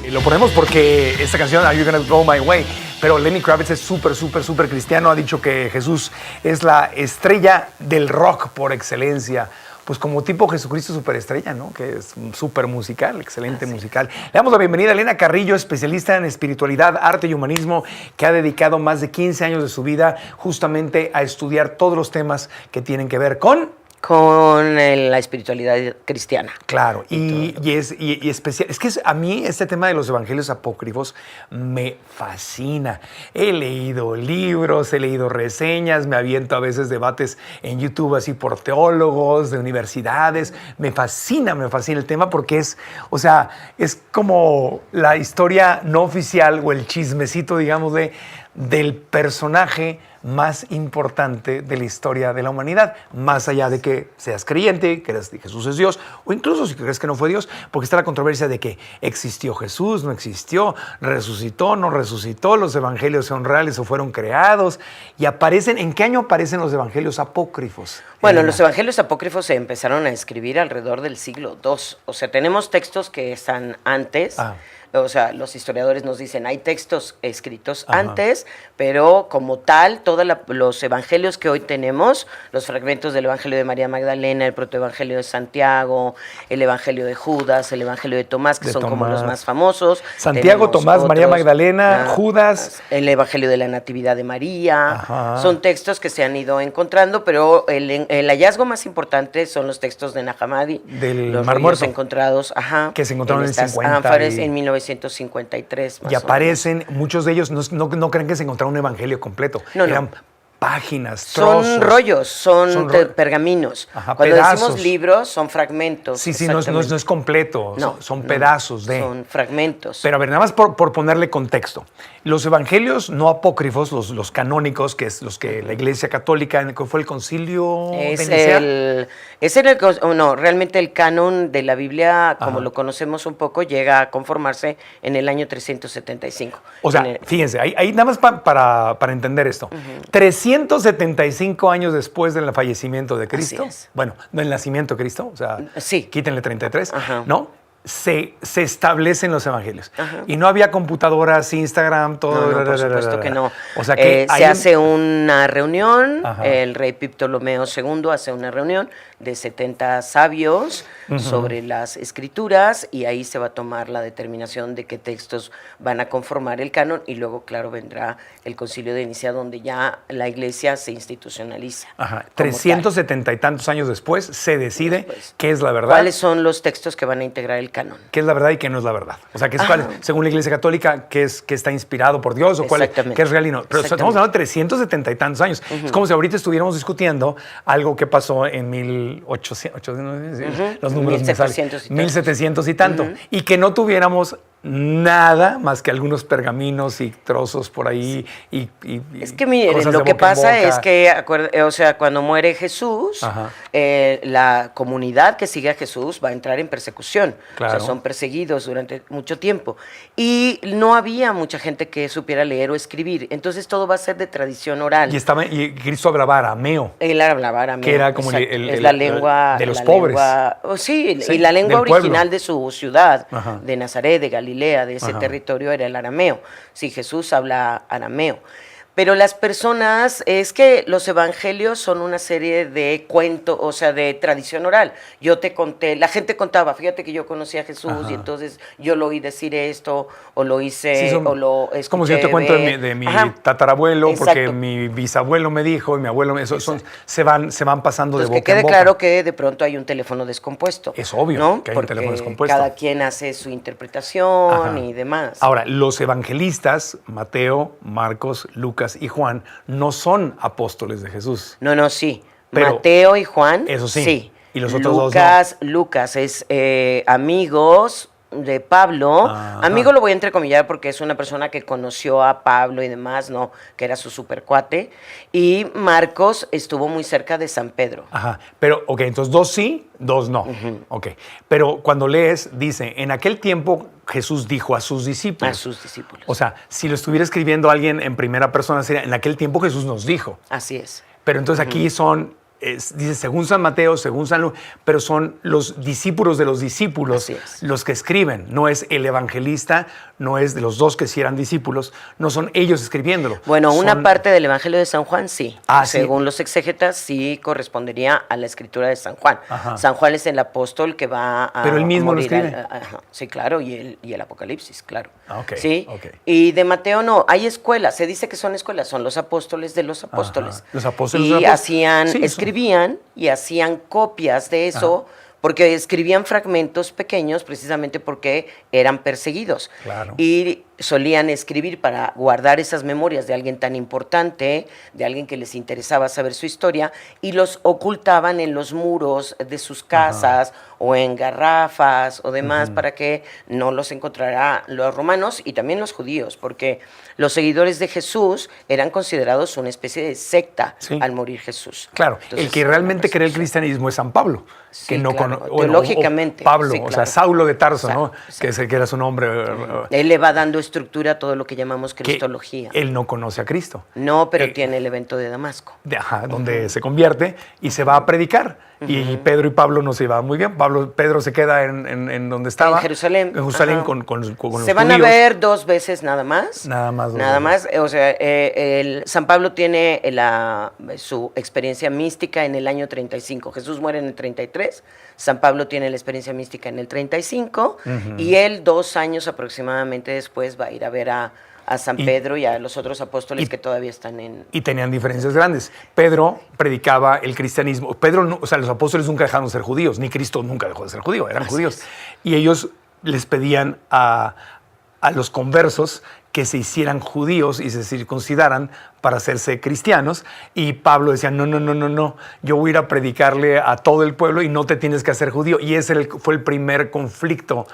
Y lo ponemos porque esta canción, Are You Gonna Go My Way, pero Lenny Kravitz es súper cristiano, ha dicho que Jesús es la estrella del rock por excelencia. Pues como tipo Jesucristo superestrella, ¿no? Que es súper musical, excelente musical. Le damos la bienvenida a Elena Carrillo, especialista en espiritualidad, arte y humanismo, que ha dedicado más de 15 años de su vida justamente a estudiar todos los temas que tienen que ver con la espiritualidad cristiana. Claro, y especial. Es que a mí este tema de los evangelios apócrifos me fascina. He leído libros, he leído reseñas, me aviento a veces debates en YouTube así por teólogos de universidades. Me fascina el tema porque es como la historia no oficial o el chismecito, digamos, del personaje más importante de la historia de la humanidad, más allá de que seas creyente, creas que Jesús es Dios, o incluso si crees que no fue Dios, porque está la controversia de que existió Jesús, no existió, resucitó, no resucitó, los evangelios son reales o fueron creados, y aparecen, ¿en qué año aparecen los evangelios apócrifos? Bueno, los evangelios apócrifos se empezaron a escribir alrededor del siglo II, o sea, tenemos textos que están antes. O sea, los historiadores nos dicen, hay textos escritos antes, pero como tal, todos los evangelios que hoy tenemos, los fragmentos del Evangelio de María Magdalena, el protoevangelio de Santiago, el Evangelio de Judas, el Evangelio de Tomás, que son como los más famosos. Santiago, Tomás, María Magdalena, Judas. El Evangelio de la Natividad de María. Son textos que se han ido encontrando, pero el hallazgo más importante son los textos de Nag Hammadi. Del los Mar Muerto. Encontrados, que se encontraron en estas 50 ánfares en 1953. Y aparecen, muchos de ellos no creen que se encontraron un evangelio completo. Eran páginas, trozos. Son rollos, son pergaminos. Cuando pedazos. decimos libros, son fragmentos. Sí, no es completo, son pedazos de... Son fragmentos. Pero a ver, nada más por ponerle contexto. Los evangelios no apócrifos, los canónicos, que es los que la Iglesia Católica, ¿cuál fue el concilio de Nicea? Realmente el canon de la Biblia, como lo conocemos un poco, llega a conformarse en el año 375. O sea, fíjense, ahí nada más para entender esto. 375 años después del fallecimiento de Cristo, bueno, del nacimiento de Cristo, o sea, quítenle 33, ¿no? Se establecen los evangelios. Y no había computadoras, Instagram, todo. No, por supuesto que no. O sea que se hace una reunión, el rey Ptolomeo II hace una reunión de 70 sabios sobre las escrituras, y ahí se va a tomar la determinación de qué textos van a conformar el canon, y luego, claro, vendrá el concilio de Nicea, donde ya la iglesia se institucionaliza. 370 y tantos años después se decide qué es la verdad. ¿Cuáles son los textos que van a integrar el canon? ¿Qué es la verdad y qué no es la verdad? O sea, según la Iglesia Católica, qué está inspirado por Dios o qué es real y no. Pero estamos hablando de 370 y tantos años. Es como si ahorita estuviéramos discutiendo algo que pasó en 1800, los números 1700 y tanto. Y que no tuviéramos nada más que algunos pergaminos y trozos por ahí. Es que miren, lo que pasa es que, cuando muere Jesús, la comunidad que sigue a Jesús va a entrar en persecución. Claro. O sea, son perseguidos durante mucho tiempo. Y no había mucha gente que supiera leer o escribir. Entonces todo va a ser de tradición oral. Y Cristo hablaba arameo. Él hablaba arameo. Que era como la lengua de los pobres. Y la lengua original de su ciudad, de Nazaret, de Galilea, de ese territorio, era el arameo. Sí, Jesús habla arameo. Pero las personas, es que los evangelios son una serie de cuentos, o sea, de tradición oral. Yo te conté, la gente contaba, fíjate que yo conocí a Jesús y entonces yo lo oí decir esto, o lo hice, o lo escuché. Es como si yo te cuento de mi tatarabuelo, porque mi bisabuelo me dijo y mi abuelo, se van pasando de boca en boca. Que quede claro que de pronto hay un teléfono descompuesto. Es obvio, ¿no? Que hay un teléfono descompuesto. Cada quien hace su interpretación y demás. Ahora, los evangelistas, Mateo, Marcos, Lucas y Juan, no son apóstoles de Jesús. Sí. Pero Mateo y Juan, eso sí. Y los otros dos no. Lucas es amigos de Pablo. Amigo lo voy a entrecomillar porque es una persona que conoció a Pablo y demás, ¿no? Que era su supercuate. Y Marcos estuvo muy cerca de San Pedro. Pero, entonces 2 sí, 2 no. Pero cuando lees, dice, en aquel tiempo Jesús dijo a sus discípulos. A sus discípulos. O sea, si lo estuviera escribiendo alguien en primera persona, sería, en aquel tiempo Jesús nos dijo. Así es. Pero entonces aquí son dice según San Mateo, según San Lucas, pero son los discípulos de los discípulos los que escriben. No es el evangelista, no es de los dos que sí eran discípulos, no son ellos escribiéndolo. Bueno, una parte del Evangelio de San Juan sí. Según los exégetas, sí correspondería a la escritura de San Juan. Ajá. San Juan es el apóstol que va a pero él mismo morir. Lo escribe. Sí, claro, y el Apocalipsis, claro. Okay, sí. Okay. Y de Mateo no, hay escuelas, se dice que son escuelas, son los apóstoles de los apóstoles. Ajá. Los apóstoles y de los apóstoles. escribían y hacían copias de eso. Ajá. Porque escribían fragmentos pequeños precisamente porque eran perseguidos. Claro. Y solían escribir para guardar esas memorias de alguien tan importante, de alguien que les interesaba saber su historia, y los ocultaban en los muros de sus casas o en garrafas o demás para que no los encontrara los romanos y también los judíos, porque los seguidores de Jesús eran considerados una especie de secta al morir Jesús. Claro, entonces, el que realmente cree el cristianismo es San Pablo. Que no teológicamente. Pablo, o sea, Saulo de Tarso, ¿no? Que era su nombre. Él le va dando estructura a todo lo que llamamos cristología. Él no conoce a Cristo. No, pero tiene el evento de Damasco. Donde se convierte y se va a predicar. Y Pedro y Pablo no se llevaban muy bien. Pedro se queda en donde estaba. En Jerusalén. En Jerusalén con los judíos. Se van a ver 2 veces nada más. Nada más. Nada más. O sea, San Pablo tiene su experiencia mística en el año 35. Jesús muere en el 33. San Pablo tiene la experiencia mística en el 35. Y él 2 años aproximadamente después va a ir a ver a San Pedro y a los otros apóstoles que todavía están en... Y tenían diferencias grandes. Pedro predicaba el cristianismo. Los apóstoles nunca dejaron de ser judíos, ni Cristo nunca dejó de ser judío, eran judíos. Y ellos les pedían a los conversos que se hicieran judíos y se circuncidaran para hacerse cristianos. Y Pablo decía, no, yo voy a ir a predicarle a todo el pueblo y no te tienes que hacer judío. Y ese fue el primer conflicto,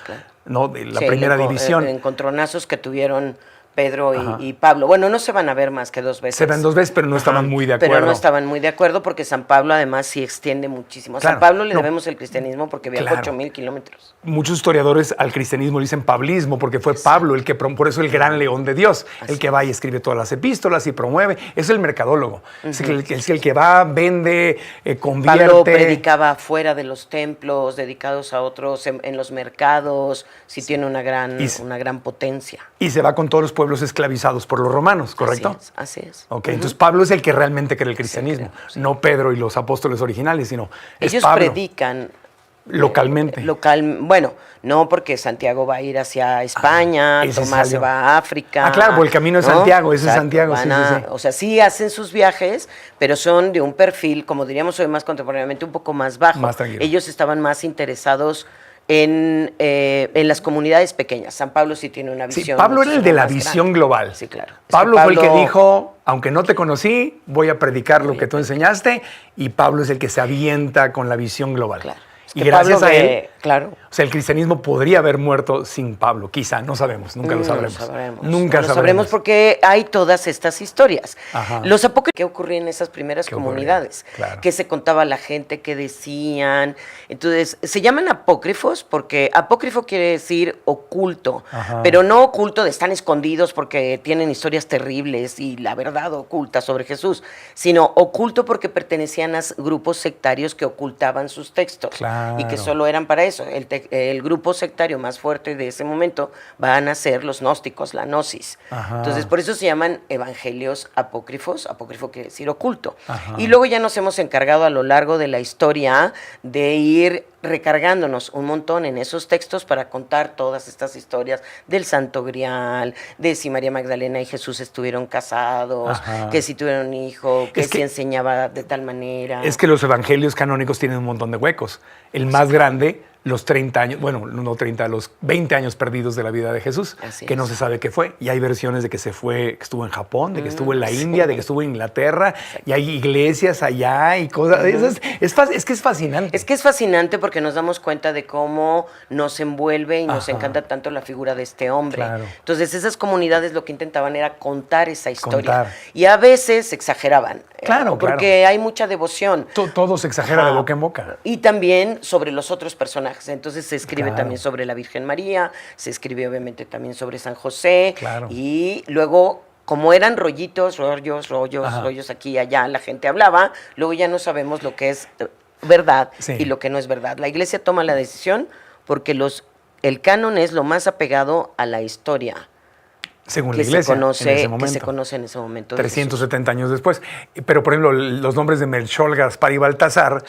¿no? De la primera división. Encontronazos que tuvieron Pedro y Pablo. Bueno, no se van a ver más que 2 veces. Se ven 2 veces, pero no estaban muy de acuerdo. Pero no estaban muy de acuerdo porque San Pablo además sí extiende muchísimo. A San Pablo le debemos el cristianismo porque viajó 8,000 kilómetros. Muchos historiadores al cristianismo le dicen pablismo porque fue Pablo el que, por eso el gran león de Dios, el que va y escribe todas las epístolas y promueve. Es el mercadólogo. Es el que va, vende, convierte. Pablo predicaba fuera de los templos, dedicados a otros, en los mercados. Sí tiene una gran potencia. Y se va con todos los pueblos esclavizados por los romanos, ¿correcto? Así es. Okay, entonces Pablo es el que realmente cree el cristianismo, no Pedro y los apóstoles originales, sino ellos Pablo. Predican localmente. Bueno, no porque Santiago va a ir hacia España, Tomás se va a África. Claro, por el camino de Santiago, ese es Santiago. O sea, sí hacen sus viajes, pero son de un perfil, como diríamos hoy más contemporáneamente, un poco más bajo. Más tranquilo. Ellos estaban más interesados en las comunidades pequeñas. San Pablo sí tiene una visión. Sí, Pablo era el de la visión global. Sí, claro. Pablo fue el que dijo, aunque no te conocí, voy a predicar lo que tú enseñaste, y Pablo es el que se avienta con la visión global. Claro. Y gracias a él, claro. O sea, el cristianismo podría haber muerto sin Pablo, quizá, no sabemos, nunca lo sabremos. Nunca lo sabremos porque hay todas estas historias. Los apócrifos que ocurrían en esas primeras comunidades, que se contaba la gente, que decían. Entonces, se llaman apócrifos porque apócrifo quiere decir oculto, pero no oculto de están escondidos porque tienen historias terribles y la verdad oculta sobre Jesús, sino oculto porque pertenecían a grupos sectarios que ocultaban sus textos. Y que solo eran para eso. El grupo sectario más fuerte de ese momento van a ser los gnósticos, la gnosis. Entonces, por eso se llaman evangelios apócrifos. Apócrifo quiere decir oculto. Y luego ya nos hemos encargado a lo largo de la historia de ir recargándonos un montón en esos textos para contar todas estas historias del Santo Grial, de si María Magdalena y Jesús estuvieron casados, que si tuvieron un hijo, que si enseñaba de tal manera. Es que los evangelios canónicos tienen un montón de huecos. El más grande, los 30 años, bueno, no 30, los 20 años perdidos de la vida de Jesús, que no se sabe qué fue. Y hay versiones de que se fue, que estuvo en Japón, de que estuvo en la India, de que estuvo en Inglaterra, y hay iglesias allá y cosas. Es que es fascinante. Es que es fascinante porque nos damos cuenta de cómo nos envuelve y nos encanta tanto la figura de este hombre. Entonces, esas comunidades lo que intentaban era contar esa historia. Y a veces exageraban. Porque hay mucha devoción. Todo se exagera de boca en boca. Y también sobre los otros personajes. Entonces se escribe también sobre la Virgen María, se escribe obviamente también sobre San José y luego como eran rollos aquí y allá, la gente hablaba, luego ya no sabemos lo que es verdad y lo que no es verdad. La Iglesia toma la decisión porque el canon es lo más apegado a la historia. Según la Iglesia, que se conoce en ese momento. 370 años después. Pero, por ejemplo, los nombres de Melchor, Gaspar y Baltasar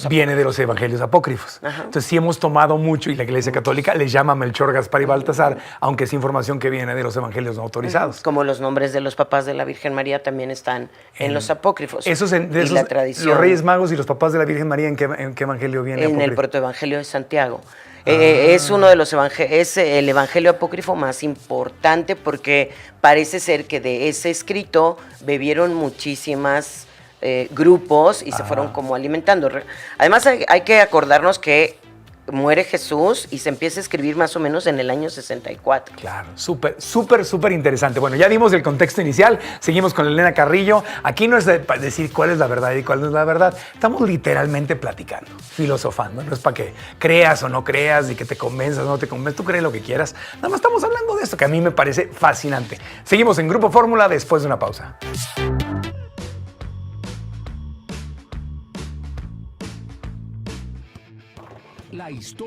viene de los evangelios apócrifos. Ajá. Entonces, sí hemos tomado mucho, y la Iglesia Católica les llama Melchor, Gaspar y Baltasar, aunque es información que viene de los evangelios no autorizados. Como los nombres de los papás de la Virgen María también están en los apócrifos. La tradición. Los Reyes Magos y los papás de la Virgen María, ¿en qué evangelio viene? En el protoevangelio de Santiago. Es uno de los es el evangelio apócrifo más importante porque parece ser que de ese escrito bebieron muchísimas grupos y se fueron como alimentando. Además hay que acordarnos que muere Jesús y se empieza a escribir más o menos en el año 64. Claro, súper interesante. Bueno, ya dimos el contexto inicial, seguimos con Elena Carrillo. Aquí no es para decir cuál es la verdad y cuál no es la verdad. Estamos literalmente platicando, filosofando. No es para que creas o no creas y que te convenzas o no te convenzas. Tú crees lo que quieras. Nada más estamos hablando de esto que a mí me parece fascinante. Seguimos en Grupo Fórmula después de una pausa. La historia.